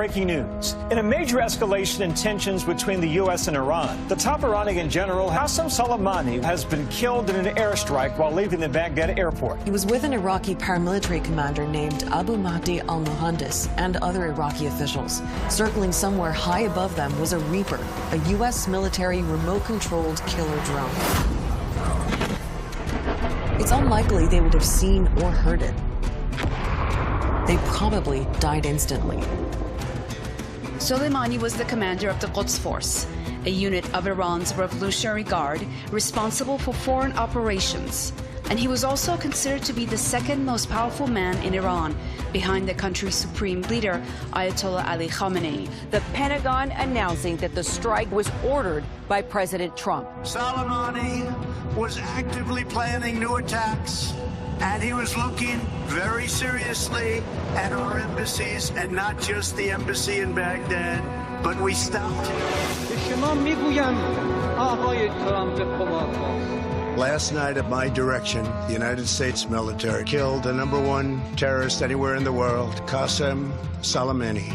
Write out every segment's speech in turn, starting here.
breaking news. In a major escalation in tensions between the U.S. and Iran, the top Iranian general Qasem Soleimani has been killed in an airstrike while leaving the Baghdad airport. He was with an Iraqi paramilitary commander named Abu Mahdi al-Muhandis and other Iraqi officials. Circling somewhere high above them was a Reaper, a U.S. military remote-controlled killer drone. It's unlikely they would have seen or heard it. They probably died instantly. Soleimani was the commander of the Quds Force, a unit of Iran's Revolutionary Guard responsible for foreign operations. And he was also considered to be the second most powerful man in Iran, behind the country's supreme leader, Ayatollah Ali Khamenei. The Pentagon announcing that the strike was ordered by President Trump. Soleimani was actively planning new attacks, and he was looking very seriously at our embassies, and not just the embassy in Baghdad, but we stopped. Last night, at my direction, the United States military killed the #1 terrorist anywhere in the world, Qasem Soleimani.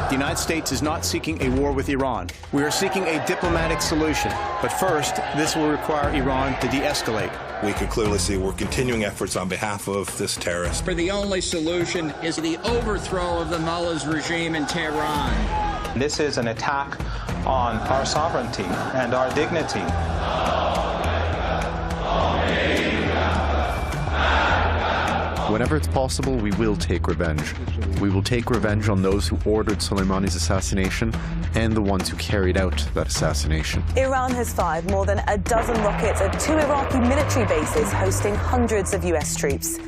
The United States is not seeking a war with Iran. We are seeking a diplomatic solution. But first, this will require Iran to de-escalate. We can clearly see we're continuing efforts on behalf of this terrorist. For the only solution is the overthrow of the mullah's regime in Tehran. This is an attack on our sovereignty and our dignity. Whenever it's possible, we will take revenge. We will take revenge on those who ordered Soleimani's assassination and the ones who carried out that assassination. Iran has fired more than a dozen rockets at 2 Iraqi military bases hosting hundreds of U.S. troops.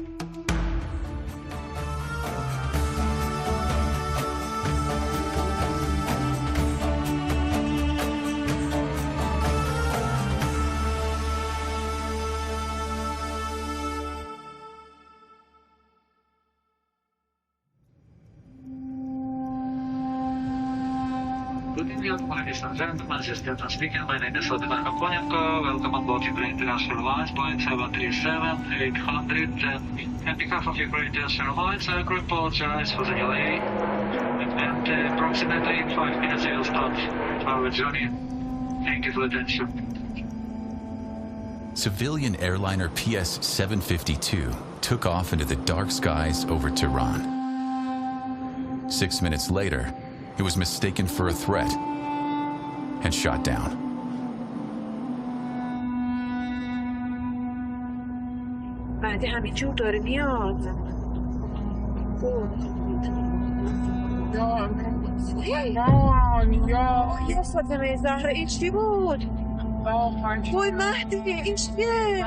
Good evening, ladies and gentlemen. This is Captain speaking. My name is Vladimir Kaponenko. Welcome on board Ukraine International Airlines, Boeing 737-800. On behalf of Ukraine International Airlines, I apologize for the delay. And approximately in 5 minutes, we will start our journey. Thank you for the attention. Civilian airliner PS-752 took off into the dark skies over Tehran. 6 minutes later, it was mistaken for a threat and shot down. بعد همینجور داره میاد. یا فاطمه زهرا این چی بود؟ وای مهدی این چیه؟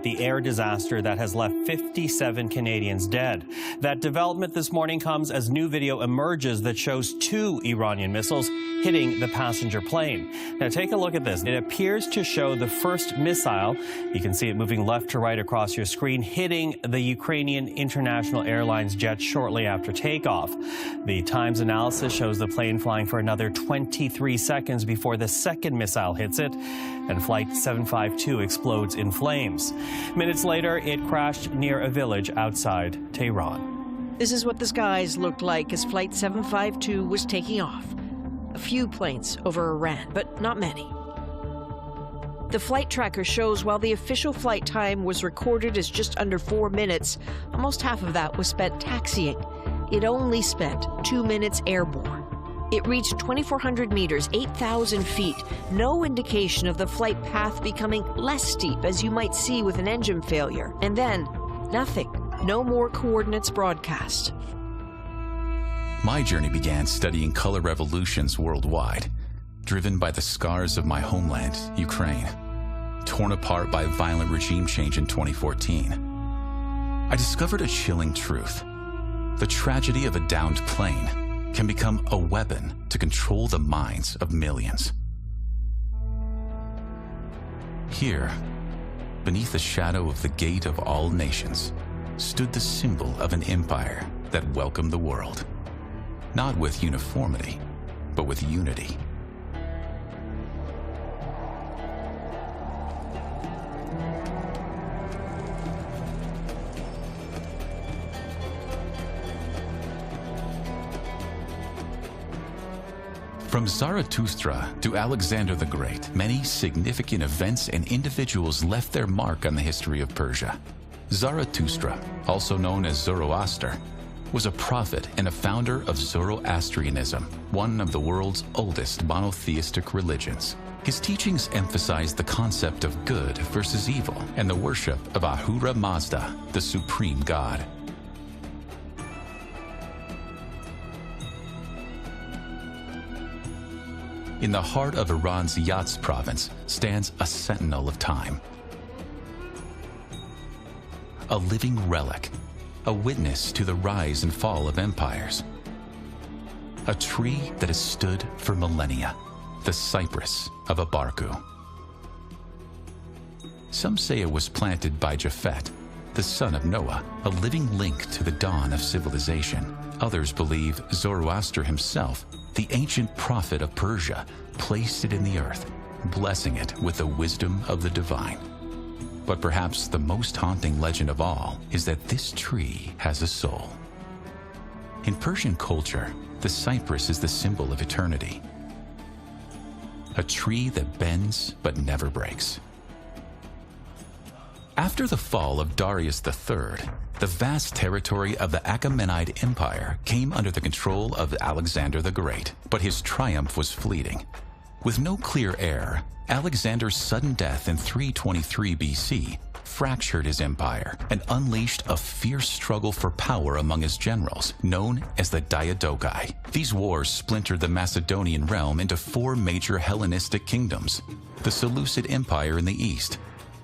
The air disaster that has left 57 Canadians dead. That development this morning comes as new video emerges that shows 2 Iranian missiles hitting the passenger plane. Now take a look at this. It appears to show the first missile. You can see it moving left to right across your screen, hitting the Ukrainian International Airlines jet shortly after takeoff. The Times analysis shows the plane flying for another 23 seconds before the second missile hits it, and Flight 752 explodes in flames. Minutes later, it crashed near a village outside Tehran. This is what the skies looked like as Flight 752 was taking off. A few planes over Iran, but not many. The flight tracker shows while the official flight time was recorded as just under 4 minutes, almost half of that was spent taxiing. It only spent 2 minutes airborne. It reached 2,400 meters, 8,000 feet. No indication of the flight path becoming less steep, as you might see with an engine failure. And then, nothing. No more coordinates broadcast. My journey began studying color revolutions worldwide, driven by the scars of my homeland, Ukraine, torn apart by violent regime change in 2014. I discovered a chilling truth. The tragedy of a downed plane can become a weapon to control the minds of millions. Here, beneath the shadow of the gate of all nations, stood the symbol of an empire that welcomed the world. Not with uniformity, but with unity. From Zarathustra to Alexander the Great, many significant events and individuals left their mark on the history of Persia. Zarathustra, also known as Zoroaster, was a prophet and a founder of Zoroastrianism, one of the world's oldest monotheistic religions. His teachings emphasized the concept of good versus evil and the worship of Ahura Mazda, the supreme god. In the heart of Iran's Yazd province stands a sentinel of time. A living relic, a witness to the rise and fall of empires. A tree that has stood for millennia, the cypress of Abarku. Some say it was planted by Japhet, the son of Noah, a living link to the dawn of civilization. Others believe Zoroaster himself, the ancient prophet of Persia, placed it in the earth, blessing it with the wisdom of the divine. But perhaps the most haunting legend of all is that this tree has a soul. In Persian culture, the cypress is the symbol of eternity. A tree that bends but never breaks. After the fall of Darius III, the vast territory of the Achaemenid Empire came under the control of Alexander the Great, but his triumph was fleeting. With no clear heir, Alexander's sudden death in 323 BC fractured his empire and unleashed a fierce struggle for power among his generals, known as the Diadochi. These wars splintered the Macedonian realm into four major Hellenistic kingdoms: the Seleucid Empire in the east,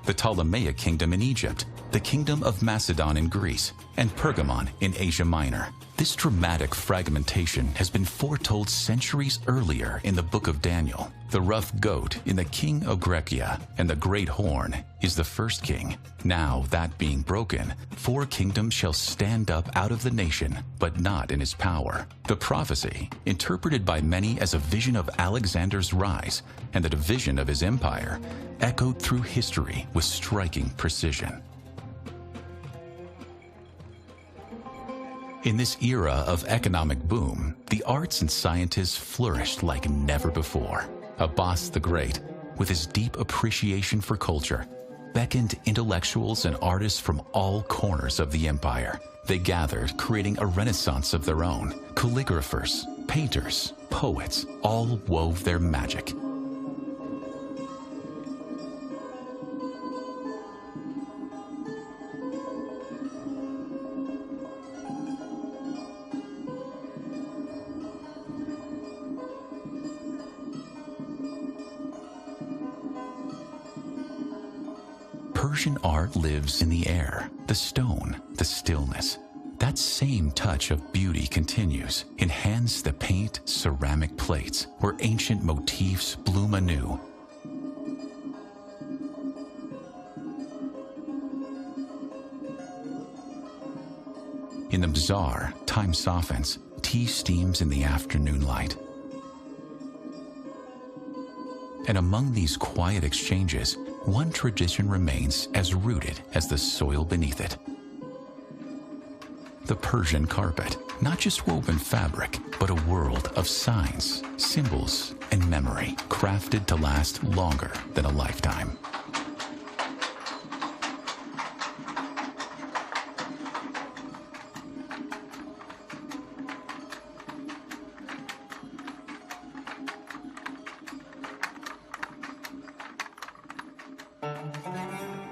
the Ptolemaic Kingdom in Egypt, the Kingdom of Macedon in Greece, and Pergamon in Asia Minor. This dramatic fragmentation has been foretold centuries earlier in the Book of Daniel. The rough goat in the King of Grecia and the great horn is the first king. Now, that being broken, four kingdoms shall stand up out of the nation, but not in his power. The prophecy, interpreted by many as a vision of Alexander's rise and the division of his empire, echoed through history with striking precision. In this era of economic boom, the arts and scientists flourished like never before. Abbas the Great, with his deep appreciation for culture, beckoned intellectuals and artists from all corners of the empire. They gathered, creating a renaissance of their own. Calligraphers, painters, poets, all wove their magic. Persian art lives in the air, the stone, the stillness. That same touch of beauty continues in hands that paint ceramic plates, where ancient motifs bloom anew. In the bazaar, time softens, tea steams in the afternoon light. And among these quiet exchanges, one tradition remains as rooted as the soil beneath it. The Persian carpet, not just woven fabric, but a world of signs, symbols, and memory, crafted to last longer than a lifetime.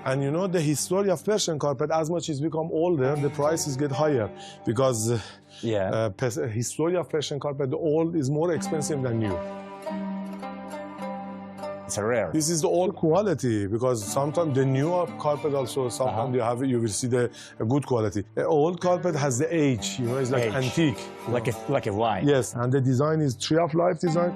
And you know, the history of Persian carpet, as much as become older, the prices get higher because history of Persian carpet, the old is more expensive than new. It's a rare. This is the old quality, because sometimes the newer carpet also, sometimes you will see the good quality. The old carpet has the age, you know, it's like antique. Like a wine. Yes, and the design is tree of life design.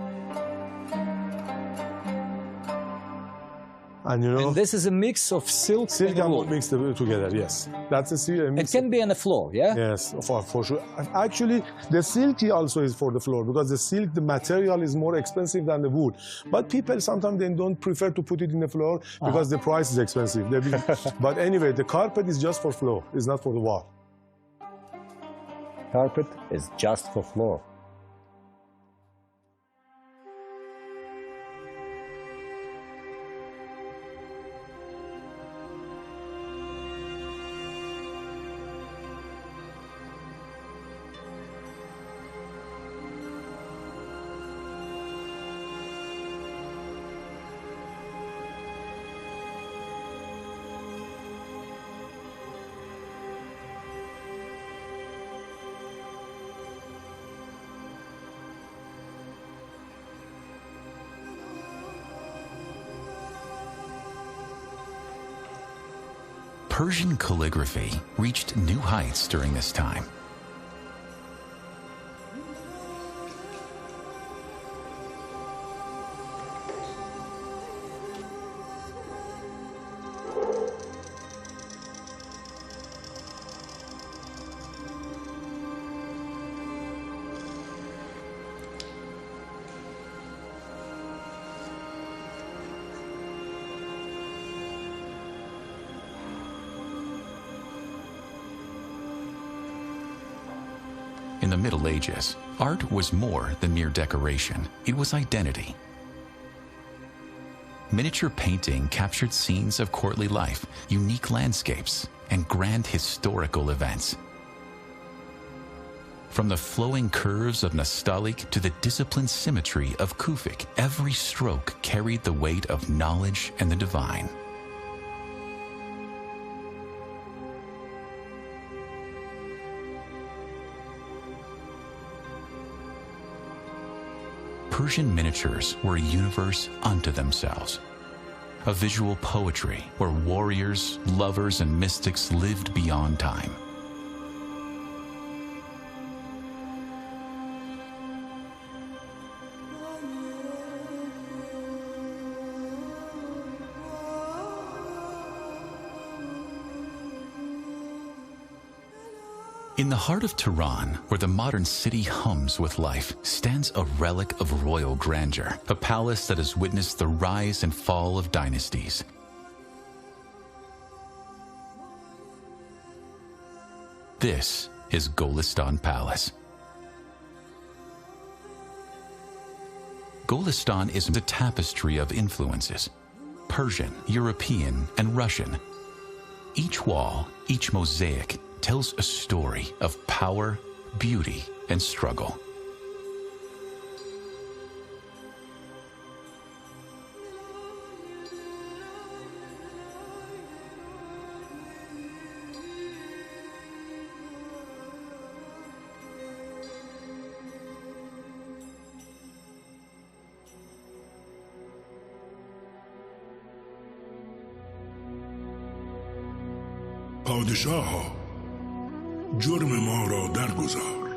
And you know, and this is a mix of silk and wool mixed together. Yes, that's a it can be on the floor, yeah. Yes, for sure. Actually, the silky also is for the floor, because the silk, the material is more expensive than the wool. But people sometimes they don't prefer to put it in the floor because the price is expensive. But anyway, the carpet is just for floor. It's not for the wall. Carpet is just for floor. Persian calligraphy reached new heights during this time. In the Middle Ages, art was more than mere decoration. It was identity. Miniature painting captured scenes of courtly life, unique landscapes, and grand historical events. From the flowing curves of Nastaliq to the disciplined symmetry of Kufic, every stroke carried the weight of knowledge and the divine. Persian miniatures were a universe unto themselves, a visual poetry where warriors, lovers, and mystics lived beyond time. In the heart of Tehran, where the modern city hums with life, stands a relic of royal grandeur, a palace that has witnessed the rise and fall of dynasties. This is Golistan Palace. Golistan is a tapestry of influences, Persian, European, and Russian. Each wall, each mosaic, tells a story of power, beauty, and struggle. پادشاها جرم ما را درگذار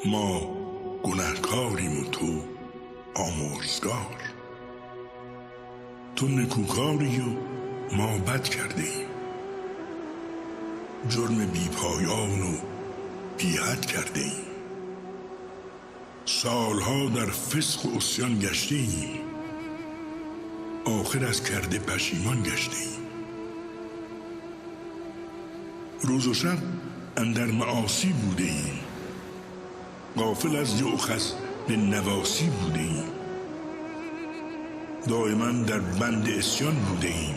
ما گناهکاریم و تو آمرزگار تو نکوکاری و ما بد کرده ایم جرم بی پایان و بی حد کرده ایم سالها در فسق و عصیان گشته ایم آخر از کرده پشیمان گشته ایم روز و شب اندر معاصی بوده ایم غافل از یؤخذ به نواسی بوده ایم دائما در بند عصیان بوده ایم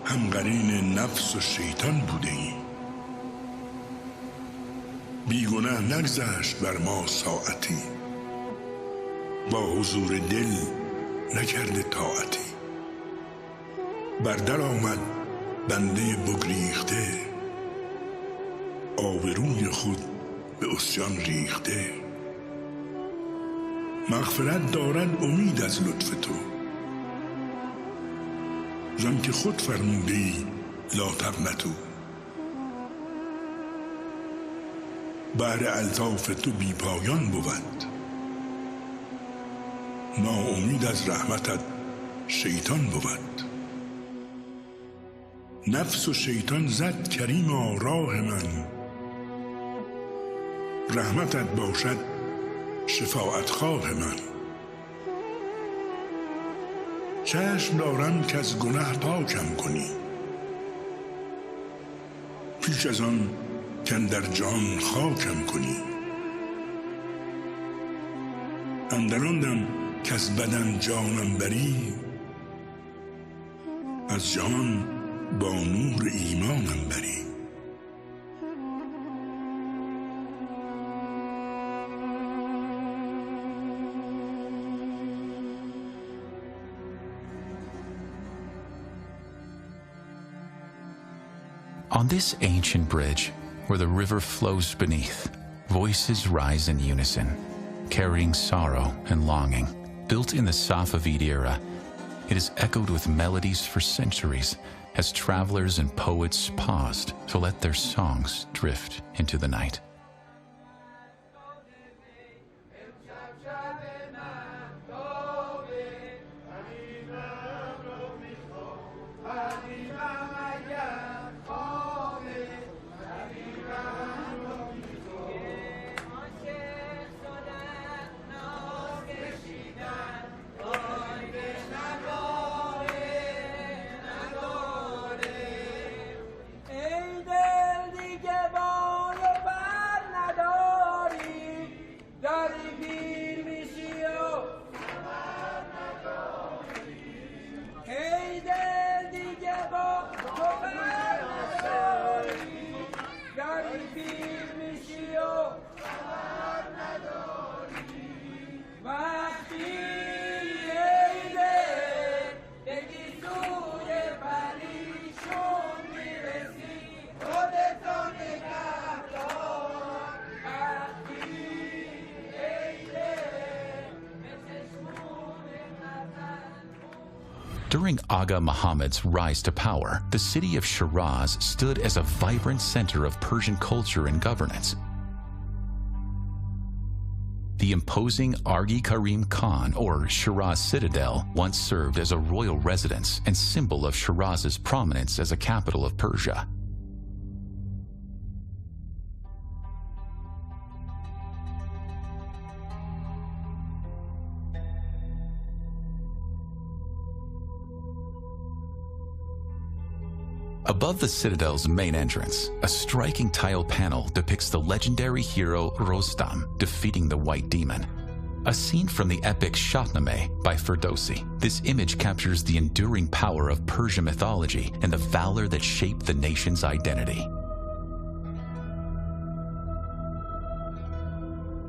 هم قرین نفس و شیطان بوده ایم بیگناه نگذشت بر ما ساعتی با حضور دل نکرده طاعتی بر در آمد بنده بگریخته آبروی خود به عصیان ریخته مغفرت دارد امید از لطف تو، زان که خود فرموده ای لا تقنطوا. بحر الطاف تو بی پایان بود، ناامید از رحمتت شیطان بود. نفس و شیطان زد کریما راه من، رحمتت باشد شفاعت خواه من. چشم دارم که از گناه پاکم کنی، پیش از آن که در جان خاکم کنی. اندر آن دم که از بدن جانم بری، از جهان با نور ایمانم بری. On this ancient bridge, where the river flows beneath, voices rise in unison, carrying sorrow and longing. Built in the Safavid era, it is echoed with melodies for centuries as travelers and poets paused to let their songs drift into the night. During Agha Muhammad's rise to power, the city of Shiraz stood as a vibrant center of Persian culture and governance. The imposing Argi Karim Khan, or Shiraz Citadel, once served as a royal residence and symbol of Shiraz's prominence as a capital of Persia. Above the citadel's main entrance, a striking tile panel depicts the legendary hero Rostam defeating the White Demon. A scene from the epic Shahnameh by Ferdowsi. This image captures the enduring power of Persian mythology and the valor that shaped the nation's identity.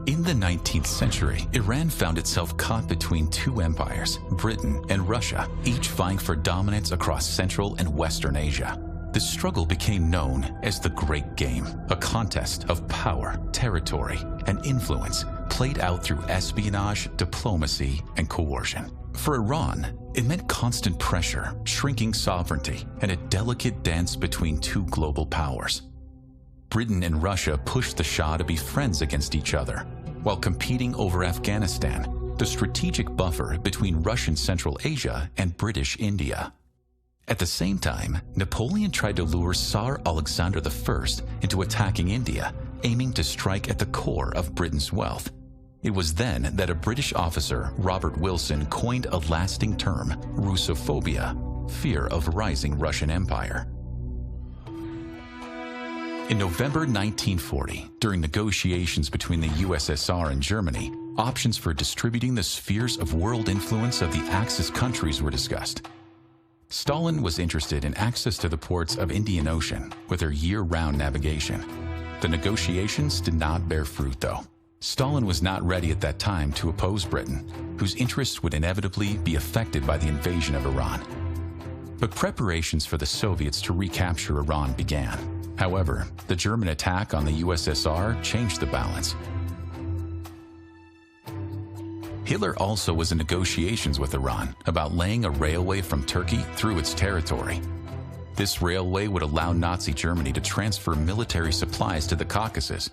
In the 19th century, Iran found itself caught between two empires, Britain and Russia, each vying for dominance across Central and Western Asia. The struggle became known as the Great Game, a contest of power, territory, and influence played out through espionage, diplomacy, and coercion. For Iran, it meant constant pressure, shrinking sovereignty, and a delicate dance between two global powers. Britain and Russia pushed the Shah to be friends against each other, while competing over Afghanistan, the strategic buffer between Russian Central Asia and British India. At the same time, Napoleon tried to lure Tsar Alexander I into attacking India, aiming to strike at the core of Britain's wealth. It was then that a British officer, Robert Wilson, coined a lasting term, Russophobia, fear of rising Russian Empire. In November 1940, during negotiations between the USSR and Germany, options for distributing the spheres of world influence of the Axis countries were discussed. Stalin was interested in access to the ports of Indian Ocean with their year-round navigation. The negotiations did not bear fruit, though. Stalin was not ready at that time to oppose Britain, whose interests would inevitably be affected by the invasion of Iran. But preparations for the Soviets to recapture Iran began. However, the German attack on the USSR changed the balance. Hitler also was in negotiations with Iran about laying a railway from Turkey through its territory. This railway would allow Nazi Germany to transfer military supplies to the Caucasus.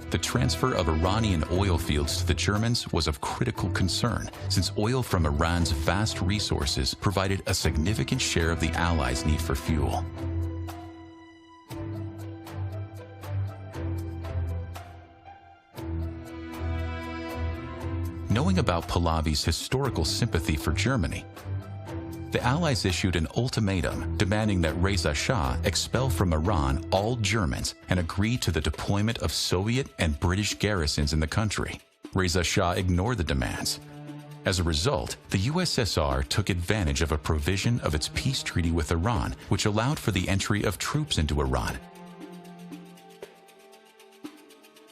The transfer of Iranian oil fields to the Germans was of critical concern, since oil from Iran's vast resources provided a significant share of the Allies' need for fuel. Knowing about Pahlavi's historical sympathy for Germany, the Allies issued an ultimatum demanding that Reza Shah expel from Iran all Germans and agree to the deployment of Soviet and British garrisons in the country. Reza Shah ignored the demands. As a result, the USSR took advantage of a provision of its peace treaty with Iran, which allowed for the entry of troops into Iran.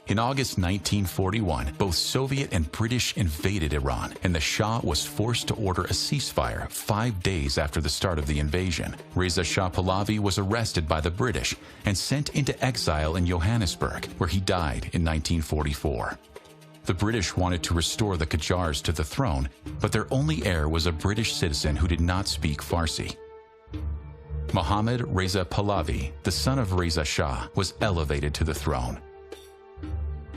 In August 1941, both Soviet and British invaded Iran, and the Shah was forced to order a ceasefire 5 days after the start of the invasion. Reza Shah Pahlavi was arrested by the British and sent into exile in Johannesburg, where he died in 1944. The British wanted to restore the Qajars to the throne, but their only heir was a British citizen who did not speak Farsi. Mohammad Reza Pahlavi, the son of Reza Shah, was elevated to the throne.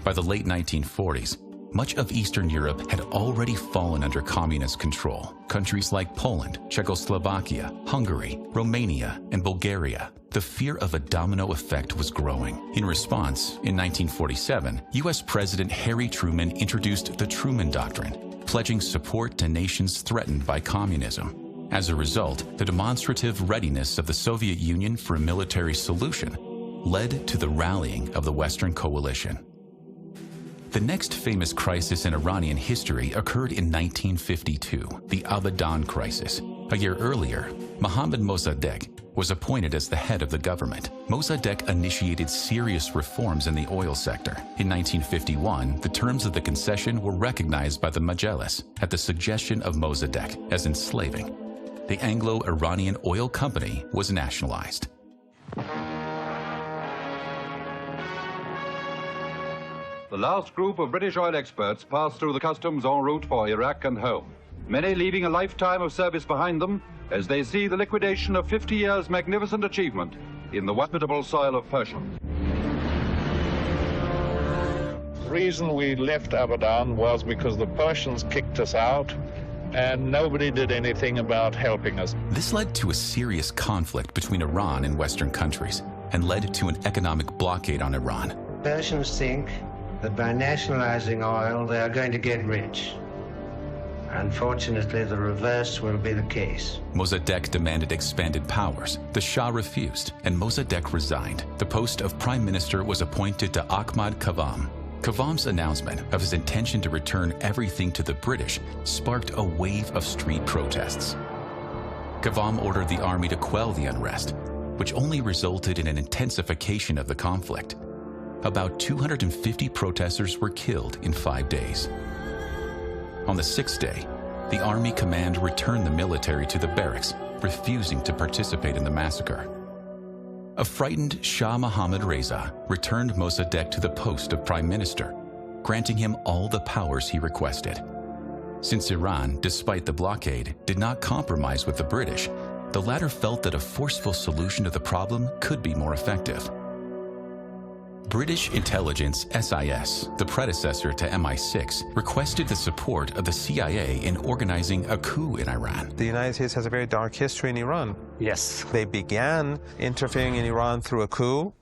By the late 1940s, much of Eastern Europe had already fallen under communist control. Countries like Poland, Czechoslovakia, Hungary, Romania, and Bulgaria. The fear of a domino effect was growing. In response, in 1947, U.S. President Harry Truman introduced the Truman Doctrine, pledging support to nations threatened by communism. As a result, the demonstrative readiness of the Soviet Union for a military solution led to the rallying of the Western coalition. The next famous crisis in Iranian history occurred in 1952, the Abadan crisis. A year earlier, Mohammad Mossadegh was appointed as the head of the government. Mossadegh initiated serious reforms in the oil sector. In 1951, the terms of the concession were recognized by the Majlis at the suggestion of Mossadegh as enslaving. The Anglo-Iranian Oil Company was nationalized. The last group of British oil experts passed through the customs en route for Iraq and home, many leaving a lifetime of service behind them as they see the liquidation of 50 years' magnificent achievement in the hospitable soil of Persia. The reason we left Abadan was because the Persians kicked us out and nobody did anything about helping us. This led to a serious conflict between Iran and Western countries and led to an economic blockade on Iran. Persians think that by nationalizing oil, they are going to get rich. Unfortunately, the reverse will be the case. Mossadegh demanded expanded powers. The Shah refused, and Mossadegh resigned. The post of prime minister was appointed to Ahmad Kavam. Kavam's announcement of his intention to return everything to the British sparked a wave of street protests. Kavam ordered the army to quell the unrest, which only resulted in an intensification of the conflict. About 250 protesters were killed in 5 days. On the 6th day, the army command returned the military to the barracks, refusing to participate in the massacre. A frightened Shah Mohammad Reza returned Mossadegh to the post of prime minister, granting him all the powers he requested. Since Iran, despite the blockade, did not compromise with the British, the latter felt that a forceful solution to the problem could be more effective. British intelligence SIS, the predecessor to MI6, requested the support of the CIA in organizing a coup in Iran. The United States has a very dark history in Iran. Yes. They began interfering in Iran through a coup,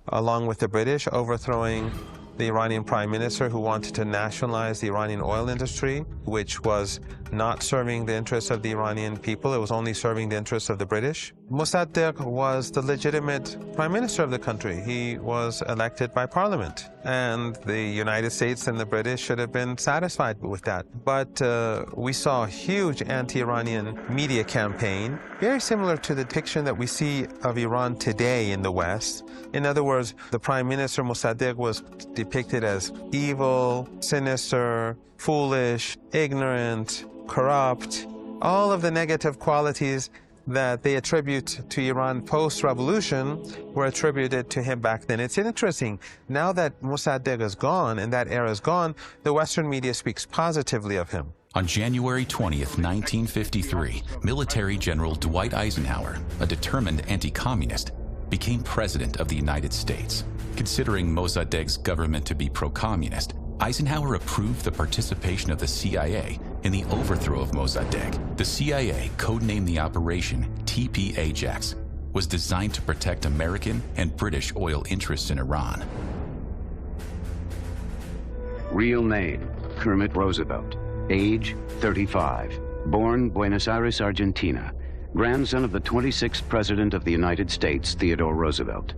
along with the British, overthrowing the Iranian prime minister who wanted to nationalize the Iranian oil industry, which was not serving the interests of the Iranian people. It was only serving the interests of the British. Mossadegh was the legitimate prime minister of the country. He was elected by parliament, and the United States and the British should have been satisfied with that. But we saw a huge anti-Iranian media campaign, very similar to the depiction that we see of Iran today in the West. In other words, the prime minister Mossadegh was depicted as evil, sinister, foolish, ignorant, corrupt, all of the negative qualities that they attribute to Iran post-revolution were attributed to him back then. It's interesting. Now that Mossadegh is gone and that era is gone, the Western media speaks positively of him. On January 20th, 1953, military general Dwight Eisenhower, a determined anti-communist, became president of the United States. Considering Mossadegh's government to be pro-communist, Eisenhower approved the participation of the CIA in the overthrow of Mossadegh. The CIA, codenamed the operation TP Ajax, was designed to protect American and British oil interests in Iran. Real name, Kermit Roosevelt. Age, 35. Born Buenos Aires, Argentina. Grandson of the 26th President of the United States, Theodore Roosevelt.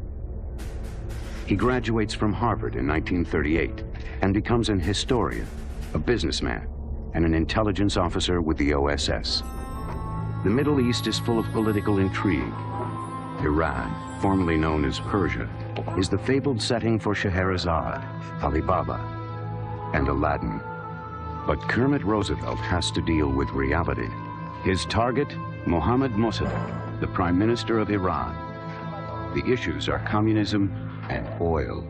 He graduates from Harvard in 1938 and becomes an historian, a businessman, and an intelligence officer with the OSS. The Middle East is full of political intrigue. Iran, formerly known as Persia, is the fabled setting for Scheherazade, Alibaba, and Aladdin. But Kermit Roosevelt has to deal with reality. His target, Mohammad Mossadegh, the Prime Minister of Iran. The issues are communism and oil.